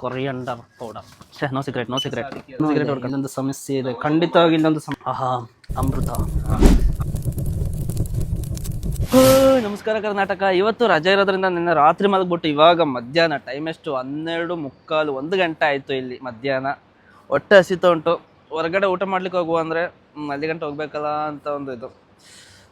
Coriander powder. No secret ಇನ್ನೊಂದು ಸಮಸ್ಯೆ ಇದೆ, ಖಂಡಿತವಾಗಿ ಇನ್ನೊಂದು ಅಮೃತ. ನಮಸ್ಕಾರ ಕರ್ನಾಟಕ. ಇವತ್ತು ರಜೆ ಇರೋದ್ರಿಂದ ನಿನ್ನೆ ರಾತ್ರಿ ಮಲಗ್ಬಿಟ್ಟು ಇವಾಗ ಮಧ್ಯಾಹ್ನ ಟೈಮ್ ಎಷ್ಟು 12:45 1 ಗಂಟೆ ಆಯಿತು. ಇಲ್ಲಿ ಮಧ್ಯಾಹ್ನ ಹೊಟ್ಟೆ ಹಸಿತ ಉಂಟು. ಹೊರಗಡೆ ಊಟ ಮಾಡ್ಲಿಕ್ಕೆ ಹೋಗುವ ಅಂದರೆ ಅಲ್ಲಿ ಗಂಟೆ ಹೋಗ್ಬೇಕಲ್ಲ ಅಂತ ಒಂದು ಇದು.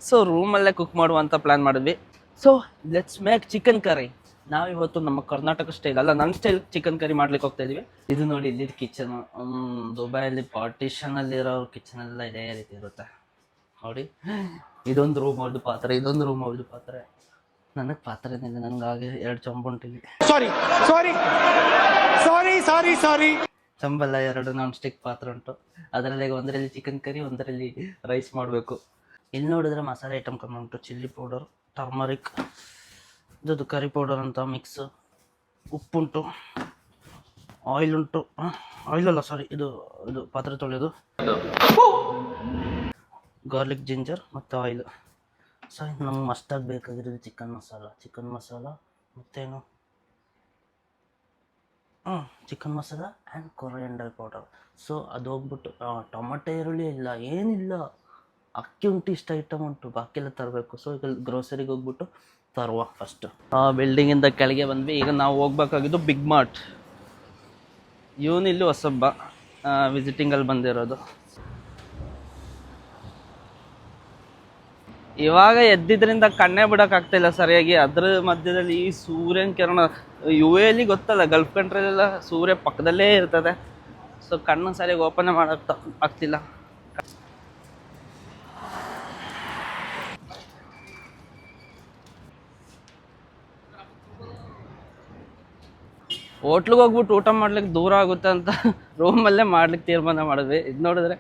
ಸೊ ರೂಮಲ್ಲೇ ಕುಕ್ ಮಾಡುವಂಥ ಪ್ಲ್ಯಾನ್ ಮಾಡಿದ್ವಿ. So let's make chicken curry. ನಾವಿವತ್ತು ನಮ್ಮ ಕರ್ನಾಟಕ ಸ್ಟೈಲ್ ಅಲ್ಲ, ನನ್ನ ಸ್ಟೈಲ್ ಚಿಕನ್ ಕರಿ ಮಾಡ್ಲಿಕ್ಕೆ ಹೋಗ್ತಾ ಇದೀವಿ. ಇದು ನೋಡಿ ಇಲ್ಲಿದ್ದು ಕಿಚನ್. ದುಬೈಯಲ್ಲಿ ಪಾರ್ಟಿಷನಲ್ಲಿರೋ ಕಿಚನ್ ಎಲ್ಲ ಇದೇ ರೀತಿ ಇರುತ್ತೆ ನೋಡಿ. ಇದೊಂದು ರೂಮ್ ಅವ್ರದ್ದು ಪಾತ್ರೆ, ಇದೊಂದು ರೂಮ್ ಅವ್ರದ್ದು ಪಾತ್ರೆ. ನನಗೆ ಪಾತ್ರೆನಿಲ್ಲ, ನನಗಾಗಿ 2 ಚೊಂಬುಂಟಿಲ್ಲಿ. ಸಾರಿ ಚಂಬಲ್ಲ, 2 ನಾನ್ ಸ್ಟಿಕ್ ಪಾತ್ರೆ ಉಂಟು. ಅದರಲ್ಲಿ ಒಂದರಲ್ಲಿ ಚಿಕನ್ ಕರಿ, ಒಂದರಲ್ಲಿ ರೈಸ್ ಮಾಡಬೇಕು. ಇಲ್ಲಿ ನೋಡಿದ್ರೆ ಮಸಾಲೆ ಐಟಮ್ ಕಮ್ಮಿ ಉಂಟು. ಚಿಲ್ಲಿ ಪೌಡರ್, ಟರ್ಮರಿಕ್, ಇದು ಕರಿ ಪೌಡರ್ ಅಂತ ಮಿಕ್ಸ್, ಉಪ್ಪುಂಟು, ಆಯಿಲ್ ಉಂಟು. ಆಯಿಲ್ ಅಲ್ಲ ಸಾರಿ, ಇದು ಪಾತ್ರೆ ತೊಳೆಯೋದು, ಗಾರ್ಲಿಕ್,ಜಿಂಜರ್ ಮತ್ತು ಆಯಿಲ್. ಸೊ ಇದು ನಮ್ಗೆ ಮಸ್ತಾಗಿ ಬೇಕಾಗಿರೋದು ಚಿಕನ್ ಮಸಾಲ ಮತ್ತೇನು chicken masala and coriander powder. So ಅದು ಹೋಗ್ಬಿಟ್ಟು ಟೊಮಟೊ ಈರುಳ್ಳಿ ಇಲ್ಲ, ಏನಿಲ್ಲ, ಅಕ್ಕಿ ಉಂಟು, ಇಷ್ಟ ಐಟಮ್ ಉಂಟು, ಬಾಕಿ ಎಲ್ಲ ತರಬೇಕು. ಸೊ ಈಗ ಗ್ರೋಸರಿಗೆ ಹೋಗ್ಬಿಟ್ಟು ತರುವ ಫಸ್ಟ್. ಬಿಲ್ಡಿಂಗಿಂದ ಕೆಳಗೆ ಬಂದ್ವಿ. ಈಗ ನಾವು ಹೋಗ್ಬೇಕಾಗಿದ್ದು ಬಿಗ್ ಮಾರ್ಟ್. ಇವನಿಲ್ಲಿ ಹೊಸಬ್ಬ ವಿಸಿಟಿಂಗಲ್ಲಿ ಬಂದಿರೋದು. ಇವಾಗ ಎದ್ದಿದ್ರಿಂದ ಕಣ್ಣೇ ಬಿಡೋಕ್ಕಾಗ್ತಾಯಿಲ್ಲ ಸರಿಯಾಗಿ. ಅದ್ರ ಮಧ್ಯದಲ್ಲಿ ಈ ಸೂರ್ಯನ ಕಿರಣ, UAE ಗೊತ್ತಲ್ಲ, ಗಲ್ಫ್ ಕಂಟ್ರಿಲೆಲ್ಲ ಸೂರ್ಯ ಪಕ್ಕದಲ್ಲೇ ಇರ್ತದೆ. ಸೊ ಕಣ್ಣು ಸರಿಯಾಗಿ ಓಪನ್ ಮಾಡೋಕ್ಕೆ ಆಗ್ತಿಲ್ಲ. ಹೋಟ್ಲಿಗೆ ಹೋಗ್ಬಿಟ್ಟು ಊಟ ಮಾಡ್ಲಿಕ್ಕೆ ದೂರ ಆಗುತ್ತೆ ಅಂತ ರೂಮಲ್ಲೇ ಮಾಡ್ಲಿಕ್ಕೆ ತೀರ್ಮಾನ ಮಾಡಿದ್ವಿ. ಇದು ನೋಡಿದ್ರೆ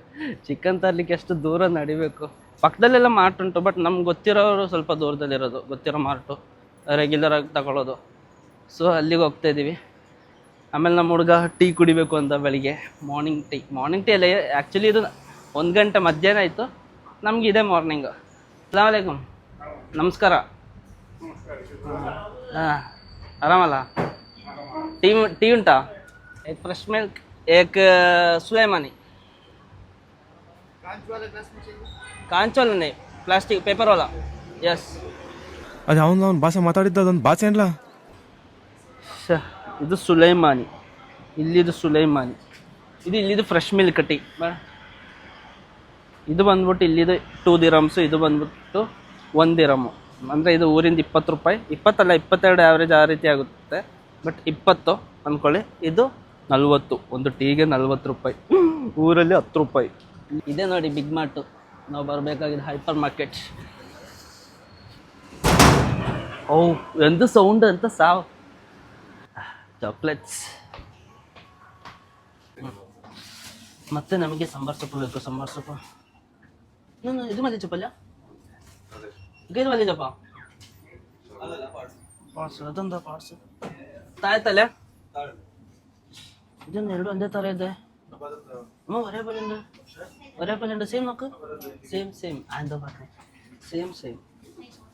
ಚಿಕನ್ ತರಲಿಕ್ಕೆ ಎಷ್ಟು ದೂರ ನಡಿಬೇಕು. ಪಕ್ಕದಲ್ಲೆಲ್ಲ ಮಾರ್ಟ್ ಉಂಟು, ಬಟ್ ನಮ್ಗೆ ಗೊತ್ತಿರೋರು ಸ್ವಲ್ಪ ದೂರದಲ್ಲಿರೋದು, ಗೊತ್ತಿರೋ ಮಾರ್ಟು, ರೆಗ್ಯುಲರಾಗಿ ತಗೊಳ್ಳೋದು. ಸೊ ಅಲ್ಲಿಗೆ ಹೋಗ್ತಾ ಇದ್ದೀವಿ. ಆಮೇಲೆ ನಮ್ಮ ಹುಡುಗ ಟೀ ಕುಡಿಬೇಕು ಅಂತ ಬೆಳಿಗ್ಗೆ ಮಾರ್ನಿಂಗ್ ಟೀ ಅಲ್ಲ, ಆ್ಯಕ್ಚುಲಿ ಇದು 1 ಗಂಟೆ ಮಧ್ಯಾಹ್ನ ಆಯಿತು, ನಮ್ಗೆ ಇದೆ ಮಾರ್ನಿಂಗು. ಅಸ್ಸಲಾಮು ಅಲೈಕುಮ್. ನಮಸ್ಕಾರ. ಹಾಂ, ಆರಾಮಲ್ಲ? ಟೀ ಉಂಟಾ? एक फ्रेश मिल्क, एक सुलेमानी. कांच वाला नहीं, प्लास्टिक पेपर वाला. यस. ಅದು ಅವನು ಭಾಷೆ ಮಾತಾಡಿದ್ದು ಅದೊಂದು ಭಾಷೆ ಏನ್ಲ? ಇದು ಸುಲೈಮಾನಿ, ಇಲ್ಲಿದು ಸುಲೈಮಾನಿ. ಇಲ್ಲಿದು ಫ್ರೆಶ್ ಮಿಲ್ಕ್ ಟೀ. ಇದು ಬಂದ್ಬಿಟ್ಟು ಇಲ್ಲಿದು 2 ದಿರಮ್ಸು, ಇದು ಬಂದ್ಬಿಟ್ಟು 1 ದಿರಮು. ಅಂದರೆ ಇದು ಊರಿಂದ 20 ರೂಪಾಯಿ, 20 ಅಲ್ಲ 22 ಆವ್ರೇಜ್ ಆ ರೀತಿ ಆಗುತ್ತೆ, ಬಟ್ 20 ಅಂದ್ಕೊಳ್ಳಿ. ಇದು 40, ಒಂದು ಟೀಗೆ 40 ರೂಪಾಯಿ, ಊರಲ್ಲಿ 10 ರೂಪಾಯಿ. ಇದೇ ನೋಡಿ ಬಿಗ್ ಮಾರ್ಟು, ನಾವು ಬರಬೇಕಾಗಿದ್ದು ಹೈಪರ್ ಮಾರ್ಕೆಟ್. ಎಂತ ಸೌಂಡ್ ಅಂತ ಸಾವು. ಚಾಕ್ಲೇಟ್ಸ್. ಮತ್ತೆ ನಮಗೆ ಸಾಂಬಾರ್ ಸೊಪ್ಪು ಬೇಕು. ಸಾಂಬಾರ್ ಸೊಪ್ಪು ಇದು ಮಲ್ಲಿ ಚಪ್ಪಲ್ಲ, ಇದು ಮಲ್ಲಿ ಚಪ್ಪ ಪಾರ್ಸಲ್, ಅದೊಂದು ಪಾರ್ಸಲ್ ತಾಯ್ತಲ್ಲ. ಇದನ್ನು 2 ಒಂದೇ ಥರ ಇದೆ. ಒರೇ ಪಲ್ಯಂಡ ಸೇಮ್ ನೋಕು, ಸೇಮ್ ಆಯ್ತು ಬಾಟ್ರಿ, ಸೇಮ್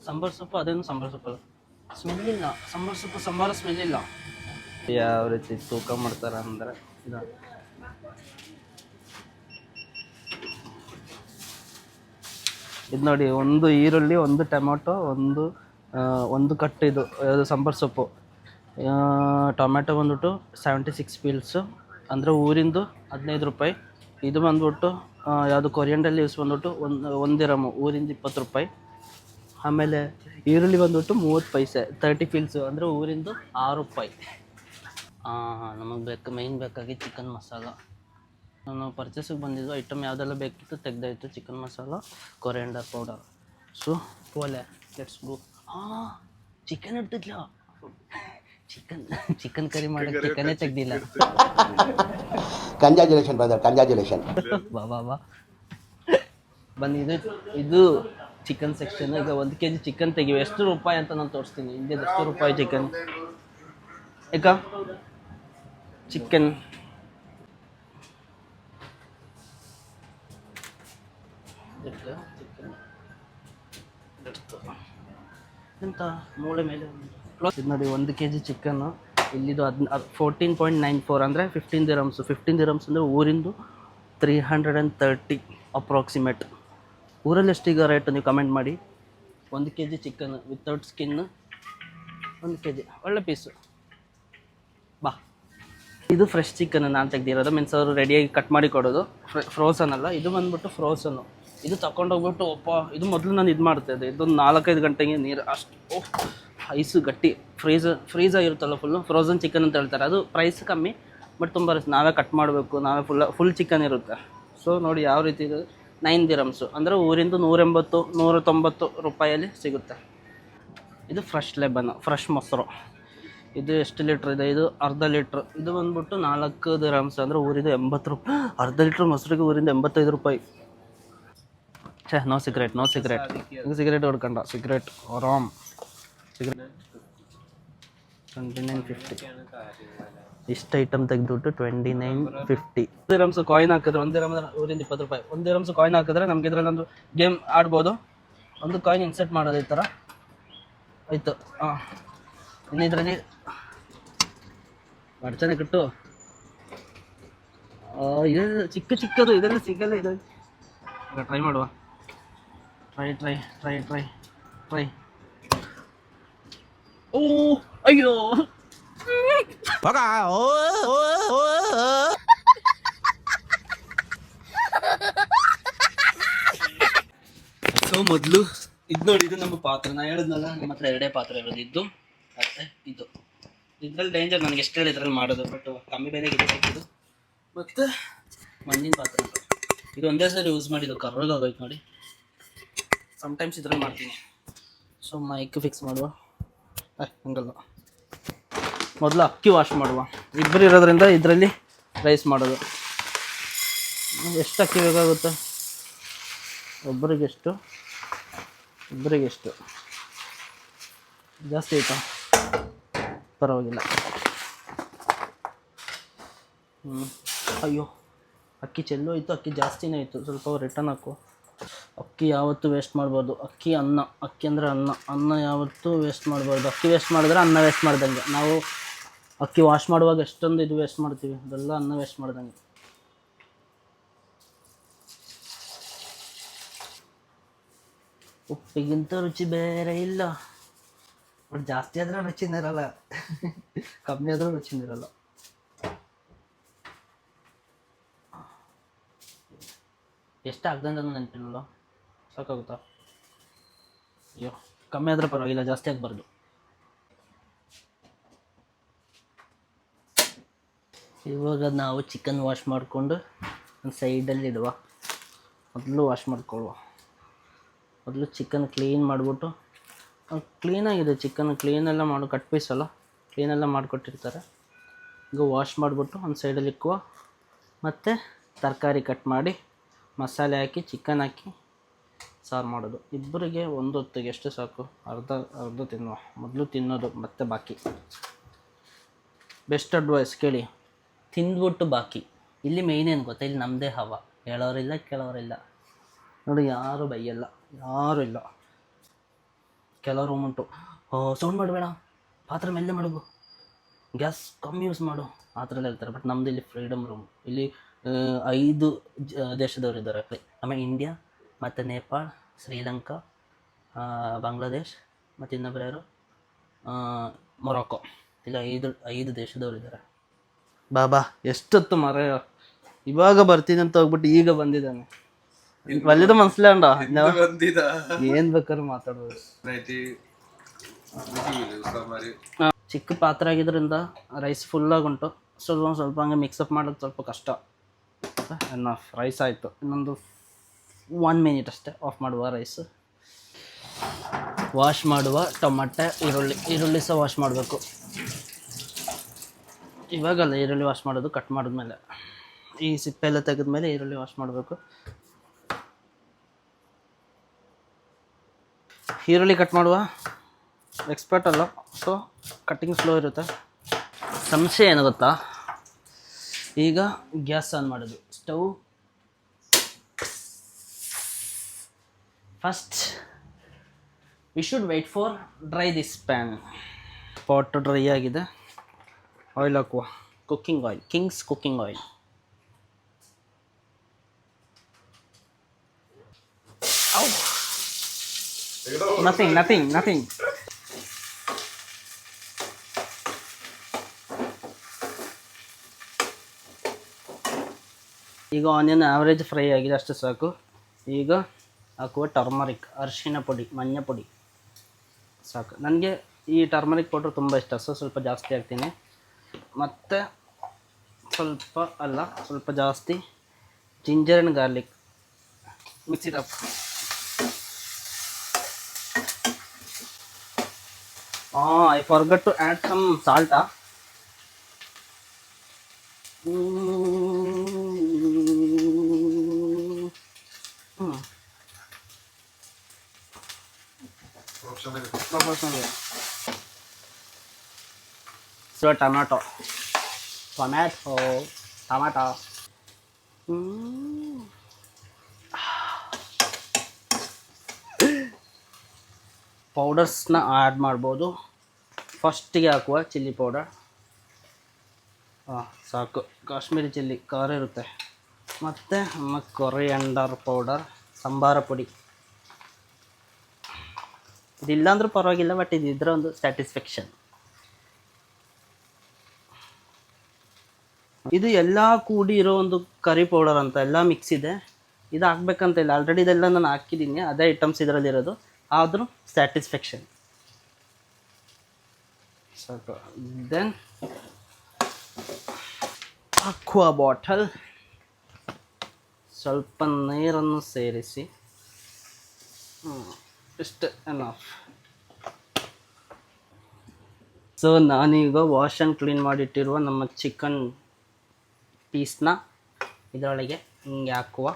ಸಾಂಬಾರ್ ಸೊಪ್ಪು. ಅದೇನು ಸಾಂಬಾರ್ ಸೊಪ್ಪು ಸ್ಮೆಲ್ ಇಲ್ಲ, ಸಾಂಬಾರ್ ಸೊಪ್ಪು ಸ್ಮೆಲ್ ಇಲ್ಲ. ಯಾವ ರೀತಿ ತೂಕ ಮಾಡ್ತಾರೆ ಅಂದರೆ ಇದು ನೋಡಿ, 1 ಈರುಳ್ಳಿ, 1 ಟೊಮೆಟೊ, ಒಂದು ಕಟ್ಟು ಇದು ಸಾಂಬಾರ್ ಸೊಪ್ಪು. ಟೊಮೆಟೊ ಬಂದ್ಬಿಟ್ಟು 76 ಪೀಲ್ಸು, ಅಂದರೆ ಊರಿಂದು 15 ರೂಪಾಯಿ. ಇದು ಬಂದ್ಬಿಟ್ಟು ಯಾವುದು ಕೊರಿಯಂಡರ್ ಲೀವ್ಸ್ ಬಂದ್ಬಿಟ್ಟು 1 ದಿರಮು, ಊರಿಂದ 20 ರೂಪಾಯಿ. ಆಮೇಲೆ ಈರುಳ್ಳಿ ಬಂದ್ಬಿಟ್ಟು 30 ಪೈಸೆ, 30 ಪೀಲ್ಸು, ಅಂದರೆ ಊರಿಂದು 6 ರೂಪಾಯಿ. ನಮಗೆ ಮೇಯ್ನ್ ಬೇಕಾಗಿ ಚಿಕನ್ ಮಸಾಲ. ನಾನು ಪರ್ಚೇಸಿಗೆ ಬಂದಿದ್ದು ಐಟಮ್ ಯಾವುದೆಲ್ಲ ಬೇಕಿತ್ತು ತೆಗ್ದಾಯಿತು. Chicken masala, coriander powder. So ಪೋಲೆ ಲೆಟ್ಸ್ ಗೋ. ಚಿಕನ್ ಇಡ್ತಿದ್ಲ, ಚಿಕನ್ ಕರಿ ಮಾಡೋಕ್ಕೆ ಚಿಕನ್ನೇ ತೆಗ್ದಿಲ್ಲ. Congratulation brother, congratulation. ಬಾ ಬನ್ನಿ. ಇದು ಚಿಕನ್ ಸೆಕ್ಷನ್. ಈಗ 1 kg ಚಿಕನ್ ತೆಗಿವೆ. ಎಷ್ಟು ರೂಪಾಯಿ ಅಂತ ನಾನು ತೋರಿಸ್ತೀನಿ. ಇಂಡಿಯಾದ ಎಷ್ಟು ರೂಪಾಯಿ ಚಿಕನ್. ಈಗ ಚಿಕನ್ ಎಂತ ಮೂಳೆ ಮೇಲೆ ಇದು ನೋಡಿ 1 kg ಚಿಕನ್ನು ಇಲ್ಲಿದು 14.94 ಅಂದರೆ 15 ದಿರಮ್ಸು. 15 ದಿರಮ್ಸ್ ಅಂದರೆ ಊರಿಂದು 330 ಅಪ್ರಾಕ್ಸಿಮೇಟ್. ಊರಲ್ಲಿ ಎಷ್ಟೀಗ ರೇಟು ನೀವು ಕಮೆಂಟ್ ಮಾಡಿ. 1 kg chicken without skin, 1 kg ಒಳ್ಳೆ ಪೀಸು. ಬಾ, ಇದು ಫ್ರೆಶ್ ಚಿಕನ್ ನಾನು ತೆಗ್ದಿರೋದು, ಮೀನ್ಸ್ ಅವರು ರೆಡಿಯಾಗಿ ಕಟ್ ಮಾಡಿ ಕೊಡೋದು. ಫ್ರೋಸನ್ ಅಲ್ಲ, ಇದು ಬಂದ್ಬಿಟ್ಟು ಫ್ರೋಸನ್ನು. ಇದು ತಗೊಂಡೋಗ್ಬಿಟ್ಟು ಇದು ಮೊದಲು ನಾನು ಇದು ಮಾಡ್ತಾಯಿದ್ದೆ, ಇದೊಂದು 4-5 ಗಂಟೆಗೆ ನೀರು ಅಷ್ಟು ಐಸು ಗಟ್ಟಿ ಫ್ರೀಸ್ ಆಗಿರುತ್ತಲ್ಲ ಫುಲ್ಲು. ಫ್ರೋಸನ್ ಚಿಕನ್ ಅಂತ ಹೇಳ್ತಾರೆ. ಅದು ಪ್ರೈಸ್ ಕಮ್ಮಿ, ಬಟ್ ತುಂಬ ನಾವೇ ಕಟ್ ಮಾಡಬೇಕು, ನಾವೇ ಫುಲ್ ಚಿಕನ್ ಇರುತ್ತೆ. ಸೊ ನೋಡಿ ಯಾವ ರೀತಿ ಇದೆ. 9 ದಿರಮ್ಸು ಅಂದರೆ ಊರಿಂದು 180-190 ರೂಪಾಯಲ್ಲಿ ಸಿಗುತ್ತೆ. ಇದು ಫ್ರೆಶ್ ಲೆಬನ್, ಫ್ರೆಶ್ ಮೊಸರು. ಇದು ಎಷ್ಟು ಲೀಟ್ರ್ ಇದೆ? ಇದು ಅರ್ಧ ಲೀಟ್ರ್. ಇದು ಬಂದ್ಬಿಟ್ಟು 4 ದಿರಮ್ಸ್ ಅಂದರೆ ಊರಿದು 80 ರೂಪಾಯಿ. ಅರ್ಧ ಲೀಟ್ರ್ ಮೊಸರಿಗೆ ಊರಿಂದ 85 ರೂಪಾಯಿ. ನೋ ಸಿಗರೇಟ್ ಇದು ಸಿಗರೇಟ್ ಹೊಡ್ಕೊಂಡ. ಸಿಗರೇಟ್ ಆರಾಮ್. ಸಿಗರೇಟ್ 29.50. ಇಷ್ಟು ಐಟಮ್ ತೆಗೆದುಬಿಟ್ಟು 29.50 ದಿರಮ್ಸ್ ಕಾಯಿನ್ ಹಾಕಿದ್ರೆ 1 ದಿರಮ್ ಊರಿಂದ 20 ರೂಪಾಯಿ. 1 ದಿರಮ್ಸ್ ಕಾಯಿನ್ ಹಾಕಿದ್ರೆ ನಮ್ಗೆ ಇದರಲ್ಲಿ ಒಂದು ಗೇಮ್ ಆಡ್ಬೋದು. ಒಂದು ಕಾಯಿನ್ ಇನ್ಸರ್ಟ್ ಮಾಡೋದು ಈ ಥರ ಆಯಿತು. ಇನ್ನು ಇದರಲ್ಲಿ ಅಡಚಣೆ ಕಟ್ಟು. ಇದೆಲ್ಲ ಚಿಕ್ಕದು, ಇದೆಲ್ಲ ಸಿಗಲ್ಲ. ಇದು ಟ್ರೈ ಮಾಡುವ. ಟ್ರೈ. ಓ ಅಯ್ಯೋ, ಸೊ ಮೊದಲು ಇದು ನೋಡಿ, ಇದು ನಮ್ಮ ಪಾತ್ರೆ. ನಾನು ಹೇಳಿದ್ನಲ್ಲ ನಮ್ಮ ಹತ್ರ 2 ಪಾತ್ರೆ ಇರೋದು, ಇದ್ದು ಮತ್ತೆ ಇದು. ಇದ್ರಲ್ಲಿ ಡೇಂಜರ್, ನನಗೆ ಎಷ್ಟು ಹೇಳಿ ಇದ್ರಲ್ಲಿ ಮಾಡೋದು, ಬಟ್ ಕಮ್ಮಿ ಬೆಲೆಗೆ ಇದು ಸಿಕ್ಕಿದ್ದು. ಮತ್ತು ಮಣ್ಣಿನ ಪಾತ್ರೆ, ಇದು ಒಂದೇ ಸರಿ ಯೂಸ್ ಮಾಡಿದ್ದು ಕರ್ರಗೋಗೋಯ್ತು ನೋಡಿ. ಸಮ್ಟೈಮ್ಸ್ ಇದ್ರಲ್ಲಿ ಮಾಡ್ತೀನಿ. ಸೊ ಮೈಕ್ ಫಿಕ್ಸ್ ಮಾಡುವ. ಹಂಗಲ್ಲ, ಮೊದಲು ಅಕ್ಕಿ ವಾಶ್ ಮಾಡುವ. ಇಬ್ಬರು ಇರೋದ್ರಿಂದ ಇದರಲ್ಲಿ ರೈಸ್ ಮಾಡೋದು. ಎಷ್ಟು ಅಕ್ಕಿ ಬೇಕಾಗುತ್ತೆ? ಒಬ್ಬರಿಗೆಷ್ಟು, ಇಬ್ಬರಿಗೆಷ್ಟು? ಜಾಸ್ತಿ ಆಯಿತಾ? ಪರವಾಗಿಲ್ಲ. ಅಯ್ಯೋ, ಅಕ್ಕಿ ಚೆಲ್ಲು ಆಯಿತು, ಅಕ್ಕಿ ಜಾಸ್ತಿನೇ ಆಯಿತು. ಸ್ವಲ್ಪ ರಿಟರ್ನ್ ಹಾಕು. ಅಕ್ಕಿ ಯಾವತ್ತೂ ವೇಸ್ಟ್ ಮಾಡ್ಬಾರ್ದು. ಅಕ್ಕಿ ಅಂದರೆ ಅನ್ನ ಯಾವತ್ತೂ ವೇಸ್ಟ್ ಮಾಡ್ಬಾರ್ದು. ಅಕ್ಕಿ ವೇಸ್ಟ್ ಮಾಡಿದ್ರೆ ಅನ್ನ ವೇಸ್ಟ್ ಮಾಡ್ದಂಗೆ. ನಾವು ಅಕ್ಕಿ ವಾಶ್ ಮಾಡುವಾಗ ಎಷ್ಟೊಂದು ಇದು ವೇಸ್ಟ್ ಮಾಡ್ತೀವಿ, ಅದೆಲ್ಲ ಅನ್ನ ವೇಸ್ಟ್ ಮಾಡ್ದಂಗೆ. ಉಪ್ಪಿಗಿಂತ ರುಚಿ ಬೇರೆ ಇಲ್ಲ. ಬಟ್ ಜಾಸ್ತಿ ಆದ್ರೆ ರುಚಿನೇ ಇರಲ್ಲ, ಕಮ್ಮಿ ಆದರೂ ರುಚಿನೇ ಇರಲ್ಲ. ಎಷ್ಟು ಆಗ್ದಂತ ನೆನಪಿನಲ್ಲ, ಸಾಕಾಗುತ್ತಾ? ಅಯ್ಯೋ, ಕಮ್ಮಿ ಆದರೆ ಪರವಾಗಿಲ್ಲ, ಜಾಸ್ತಿ ಆಗಬಾರ್ದು. ಇವಾಗ ನಾವು ಚಿಕನ್ ವಾಶ್ ಮಾಡಿಕೊಂಡು ಒಂದು ಸೈಡಲ್ಲಿ ಇಡುವ. ಮೊದಲು ವಾಶ್ ಮಾಡ್ಕೊಳ್ಳುವ. ಮೊದಲು ಚಿಕನ್ ಕ್ಲೀನ್ ಮಾಡಿಬಿಟ್ಟು, ಕ್ಲೀನಾಗಿದೆ ಚಿಕನ್, ಕ್ಲೀನೆಲ್ಲ ಮಾಡಿ ಕಟ್ ಪೀಸಲ್ಲ ಕ್ಲೀನೆಲ್ಲ ಮಾಡಿಕೊಟ್ಟಿರ್ತಾರೆ. ಈಗ ವಾಶ್ ಮಾಡಿಬಿಟ್ಟು ಒಂದು ಸೈಡಲ್ಲಿ ಇಕ್ಕುವ. ಮತ್ತು ತರಕಾರಿ ಕಟ್ ಮಾಡಿ, ಮಸಾಲೆ ಹಾಕಿ, ಚಿಕನ್ ಹಾಕಿ ಸಾರು ಮಾಡೋದು. ಇಬ್ಬರಿಗೆ ಒಂದು ಹೊತ್ತಿಗೆ ಎಷ್ಟು ಸಾಕು? ಅರ್ಧ ತಿನ್ನುವ. ಮೊದಲು ತಿನ್ನೋದು, ಮತ್ತೆ ಬಾಕಿ. ಬೆಸ್ಟ್ ಅಡ್ವೈಸ್ ಕೇಳಿ, ತಿಂದ್ಬಿಟ್ಟು ಬಾಕಿ. ಇಲ್ಲಿ ಮೇಯ್ನ್ ಏನು ಗೊತ್ತಾ, ಇಲ್ಲಿ ನಮ್ಮದೇ ಹವ. ಹೇಳೋರಿಲ್ಲ, ಕೇಳೋರಿಲ್ಲ ನೋಡಿ, ಯಾರು ಬೈಯಲ್ಲ, ಯಾರೂ ಇಲ್ಲ. ಕೆಲವರು ಉಂಟು, ಸೌಂಡ್ ಮಾಡಬೇಡ, ಪಾತ್ರೆ ಮೇಲೆ ಮಾಡೋದು, ಗ್ಯಾಸ್ ಕಮ್ಮಿ ಯೂಸ್ ಮಾಡು, ಆ ಥರ ಎಲ್ಲ ಹೇಳ್ತಾರೆ. ಬಟ್ ನಮ್ಮದು ಇಲ್ಲಿ ಫ್ರೀಡಮ್ ರೂಮ್. ಇಲ್ಲಿ 5 ದೇಶದವರು ಇದ್ದಾರೆ. ಆಮೇಲೆ ಇಂಡಿಯಾ ಮತ್ತು ನೇಪಾಳ, ಶ್ರೀಲಂಕಾ, ಬಾಂಗ್ಲಾದೇಶ್ ಮತ್ತು ಇನ್ನೊಬ್ಬರು ಯಾರು, ಮೊರೊಕ್ಕೊ. ಇಲ್ಲ 5 ದೇಶದವರು ಇದ್ದಾರೆ. ಬಾಬಾ ಎಷ್ಟೊತ್ತು ಮರ, ಇವಾಗ ಬರ್ತೀನಿ ಅಂತ ಹೋಗ್ಬಿಟ್ಟು ಈಗ ಬಂದಿದ್ದಾನೆ. ಒಳ್ಳೆದು ಮನ್ಸ್ಲಾಂಡ ಏನ್ ಬೇಕಾದ್ರೂ ಮಾತಾಡ್ಬೋದು. ಚಿಕ್ಕ ಪಾತ್ರೆ ಆಗಿದ್ರಿಂದ ರೈಸ್ ಫುಲ್ಲಾಗಿ ಉಂಟು. ಸ್ವಲ್ಪ ಹಂಗೆ ಮಿಕ್ಸಪ್ ಮಾಡೋದು ಸ್ವಲ್ಪ ಕಷ್ಟ. ರೈಸ್ ಆಯಿತು. ಇನ್ನೊಂದು 1 ಮಿನಿಟ್ ಅಷ್ಟೇ, ಆಫ್ ಮಾಡುವ ರೈಸ್. ವಾಶ್ ಮಾಡುವ ಟೊಮಟೆ, ಈರುಳ್ಳಿ ಸಹ ವಾಶ್ ಮಾಡಬೇಕು. ಇವಾಗಲ್ಲ ಈರುಳ್ಳಿ ವಾಶ್ ಮಾಡೋದು, ಕಟ್ ಮಾಡಿದ್ಮೇಲೆ. ಈ ಸಿಪ್ಪೆ ಎಲ್ಲ ತೆಗೆದ್ಮೇಲೆ ಈರುಳ್ಳಿ ವಾಶ್ ಮಾಡಬೇಕು. ಈರುಳ್ಳಿ ಕಟ್ ಮಾಡುವ. ಎಕ್ಸ್ಪರ್ಟ್ ಅಲ್ಲ, ಸೊ ಕಟ್ಟಿಂಗ್ ಸ್ಲೋ ಇರುತ್ತೆ. ಸಮಸ್ಯೆ ಏನು ಗೊತ್ತಾ, ಈಗ ಗ್ಯಾಸ್ ಆನ್ ಮಾಡೋದು. Stove first we should wait for dry this PAN. Pot dry ಆಗಿದೆ. ಆಯಿಲ್ ಹಾಕುವ. Cooking oil, Kings cooking oil. Nothing. ಈಗ ಆನಿಯನ್ ಆವ್ರೇಜ್ ಫ್ರೈ ಆಗಿದೆ, ಅಷ್ಟು ಸಾಕು. ಈಗ ಹಾಕುವ ಟರ್ಮರಿಕ್, ಅರಿಶಿನ ಪುಡಿ, ಮഞ്ഞ ಪುಡಿ ಸಾಕು. ನನಗೆ ಈ ಟರ್ಮರಿಕ್ ಪೌಡ್ರ್ ತುಂಬ ಇಷ್ಟ, ಸ್ವಲ್ಪ ಜಾಸ್ತಿ ಹಾಕ್ತೀನಿ. ಮತ್ತು ಸ್ವಲ್ಪ ಜಾಸ್ತಿ ginger and garlic, mix it up. I forgot to add some ಸಾಲ್ಟಾ. So tomato. ಪೌಡರ್ಸ್ನ ಆ್ಯಡ್ ಮಾಡ್ಬೋದು. ಫಸ್ಟಿಗೆ ಹಾಕುವ ಚಿಲ್ಲಿ ಪೌಡರ್. ಸಾಕು, ಕಾಶ್ಮೀರಿ ಚಿಲ್ಲಿ ಖಾರ ಇರುತ್ತೆ. ಮತ್ತು ಕೊರಿಯಾಂಡರ್ ಪೌಡರ್, ಸಂಬಾರ ಪುಡಿ. ಇದಿಲ್ಲ ಅಂದ್ರೂ ಪರವಾಗಿಲ್ಲ, ಬಟ್ ಇದಿದ್ರೆ ಒಂದು ಸ್ಯಾಟಿಸ್ಫ್ಯಾಕ್ಷನ್. ಇದು ಎಲ್ಲ ಕೂಡಿ ಇರೋ ಒಂದು ಕರಿ ಪೌಡರ್ ಅಂತ, ಎಲ್ಲ ಮಿಕ್ಸ್ ಇದೆ. ಇದು ಹಾಕ್ಬೇಕಂತ ಇಲ್ಲ, ಆಲ್ರೆಡಿ ಇದೆಲ್ಲ ನಾನು ಹಾಕಿದ್ದೀನಿ, ಅದೇ ಐಟಮ್ಸ್ ಇದರಲ್ಲಿರೋದು. ಆದರೂ ಸ್ಯಾಟಿಸ್ಫ್ಯಾಕ್ಷನ್ ಸಾಕು. ದೆನ್ ಅಕ್ವಾ ಬಾಟಲ್, ಸ್ವಲ್ಪ ನೀರನ್ನು ಸೇರಿಸಿ, ಇಷ್ಟು ಎನಫ್. ಸೊ ನಾನೀಗ ವಾಶ್ ಆ್ಯಂಡ್ ಕ್ಲೀನ್ ಮಾಡಿಟ್ಟಿರುವ ನಮ್ಮ ಚಿಕನ್ ಪೀಸ್ನ ಇದರೊಳಗೆ ಹಿಂಗೆ ಹಾಕುವ.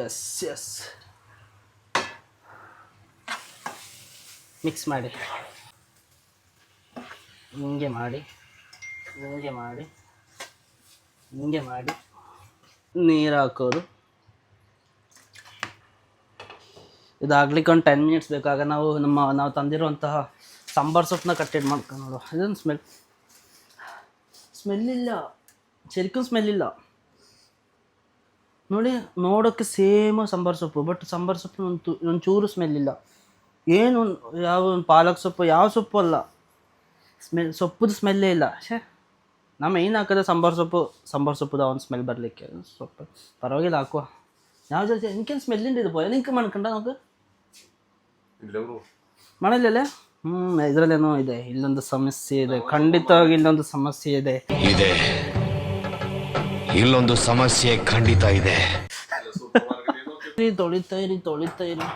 ಎಸ್ ಮಿಕ್ಸ್ ಮಾಡಿ, ಹಿಂಗೆ ಮಾಡಿ ನೀರು ಹಾಕೋದು. ಇದಾಗ್ಲಿಕ್ಕೆ ಒಂದು 10 ಮಿನಿಟ್ಸ್ ಬೇಕಾಗ ನಾವು ತಂದಿರುವಂತಹ ಸಾಂಬಾರು ಸೊಪ್ಪನ್ನ ಕಟ್ಟೆಡ್ ಮಾಡ್ಕೊಂಡು ನೋಡುವ. ಇದೊಂದು ಸ್ಮೆಲ್ಲಿಲ್ಲ, ಶರಿಕನ್ ಸ್ಮೆಲ್ಲಿಲ್ಲ ನೋಡಿ. ನೋಡೋಕ್ಕೆ ಸೇಮ್ ಸಾಂಬಾರು ಸೊಪ್ಪು, ಬಟ್ ಸಾಂಬಾರು ಸೊಪ್ಪು ಒಂಚೂರು ಸ್ಮೆಲ್ಲಿಲ್ಲ. ಏನು ಯಾವ ಪಾಲಕ್ ಸೊಪ್ಪು, ಯಾವ ಸೊಪ್ಪು ಅಲ್ಲ, ಸೊಪ್ಪುದು ಸ್ಮೆಲ್ಲೇ ಇಲ್ಲ. ನಮ್ಮ ಏನು ಹಾಕೋದು ಸಾಂಬಾರು ಸೊಪ್ಪುದ ಒಂದು ಸ್ಮೆಲ್ ಬರಲಿಕ್ಕೆ. ಸೊಪ್ಪು ಪರವಾಗಿಲ್ಲ, ಹಾಕುವ. ಯಾವ ಜಾಸ್ತಿ എനിക്കേನು ಸ್ಮೆಲ್ಲಿಂದ ಇದು പോയ ನಿಂಗೆ ಮಾಡ್ಕೊಂಡ നമുക്ക് ಮನೇಲೇ. ಇದರಲ್ಲೇನೋ ಇದೆ, ಇಲ್ಲೊಂದು ಸಮಸ್ಯೆ ಇದೆ, ಖಂಡಿತವಾಗಿ ಇಲ್ಲೊಂದು ಸಮಸ್ಯೆ ಇದೆ. ಇಲ್ಲೊಂದು ಸಮಸ್ಯೆ ಖಂಡಿತ ಇದೆ. ತೊಳಿತಾ ಇರಿ.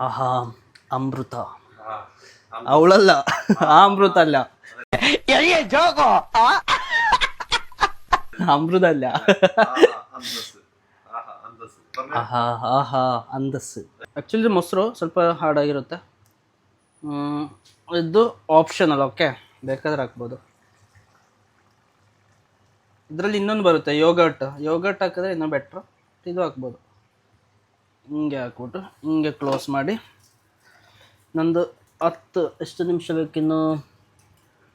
ಆಹಾ, ಅಮೃತ. ಅವಳಲ್ಲ, ಅಮೃತ ಅಲ್ಲ, ಅಮೃತ ಅಲ್ಲ. ಆಹಾ ಅಂದಸ್ಸು. ಆ್ಯಕ್ಚುಲಿ ಮೊಸರು ಸ್ವಲ್ಪ ಹಾರ್ಡಾಗಿರುತ್ತೆ. ಇದು ಆಪ್ಷನಲ್, ಓಕೆ, ಬೇಕಾದ್ರೆ ಹಾಕ್ಬೋದು. ಇದರಲ್ಲಿ ಇನ್ನೊಂದು ಬರುತ್ತೆ, ಯೋಗರ್ಟ್ ಹಾಕಿದ್ರೆ ಇನ್ನೂ ಬೆಟ್ರು. ಇದು ಹಾಕ್ಬೋದು. ಹಿಂಗೆ ಹಾಕ್ಬಿಟ್ಟು ಹಿಂಗೆ ಕ್ಲೋಸ್ ಮಾಡಿ, ನಂದು 10 ಎಷ್ಟು ನಿಮಿಷ ಬೇಕಿನ್ನು,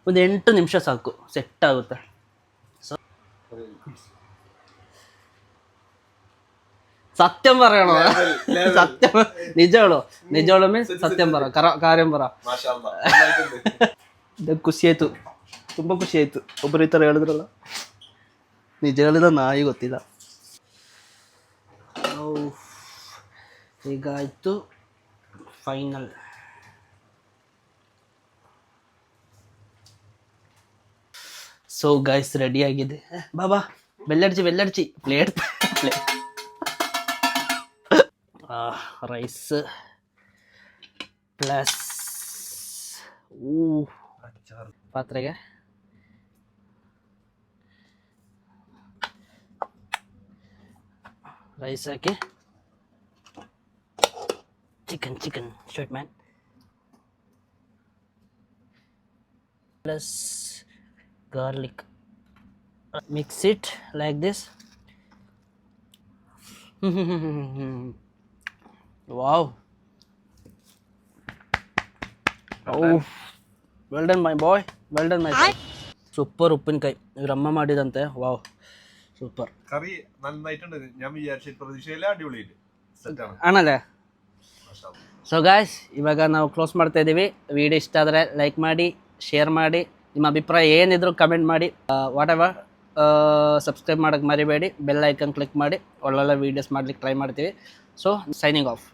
ಒಂದು 8 ನಿಮಿಷ ಸಾಕು, ಸೆಟ್ ಆಗುತ್ತೆ. ಸೊ ಸತ್ಯಂ ಬರೋಣ, ಸತ್ಯಂ ನಿಜ ಹೇಳು ಮೀನ್ಸ್ ಸತ್ಯಂ ಬರ ಕಾರ್ಯಂ ಬರ. ಖುಷಿ ಆಯಿತು, ತುಂಬ ಖುಷಿ ಆಯಿತು. ಒಬ್ಬರು ಈ ಥರ ಹೇಳಿದ್ರಲ್ಲ, ನಿಜ ಹೇಳಿದ ನಾಯಿ ಗೊತ್ತಿಲ್ಲ. ಈಗ ಆಯಿತು ಫೈನಲ್. ಸೊ ಗೈಸ್, ರೆಡಿಯಾಗಿದೆ. ಬಾಬಾ ಬೆಲ್ಲಡ್ಚಿ ಪ್ಲೇಟ್ ರೈಸ್ ಪ್ಲಸ್ ಪಾತ್ರೆಗೆ ರೈಸ್ ಹಾಕಿ, ಚಿಕನ್ ಶರ್ಟ್ ಮ್ಯಾನ್ plus garlic. Mix it like this. Wow. Oh, well done my boy. Well done my son. Super ಉಪ್ಪಿನಕಾಯಿ ಇವರಮ್ಮ ಮಾಡಿದಂತೆ. ವಾವ್, ಸೂಪರ್ കറി നന്നായിട്ടുണ്ട്. ഞാൻ വിചാരിച്ച പ്രതീക്ഷയിലെ അടിപൊളിയായിട്ട് സെറ്റാണ്. ಆನಲ್ಲ. ಸೊ ಗಾಯ್ಸ್, ಇವಾಗ ನಾವು ಕ್ಲೋಸ್ ಮಾಡ್ತಾ ಇದ್ದೀವಿ. ವಿಡಿಯೋ ಇಷ್ಟ ಆದರೆ ಲೈಕ್ ಮಾಡಿ, ಶೇರ್ ಮಾಡಿ, ನಿಮ್ಮ ಅಭಿಪ್ರಾಯ ಏನಿದ್ರು ಕಮೆಂಟ್ ಮಾಡಿ. ವಾಟ್ ಎವರ್, ಸಬ್ಸ್ಕ್ರೈಬ್ ಮಾಡೋಕ್ಕೆ ಮರಿಬೇಡಿ. ಬೆಲ್ ಐಕನ್ ಕ್ಲಿಕ್ ಮಾಡಿ. ಒಳ್ಳೊಳ್ಳೆ ವೀಡಿಯೋಸ್ ಮಾಡ್ಲಿಕ್ಕೆ ಟ್ರೈ ಮಾಡ್ತೀವಿ. So signing off.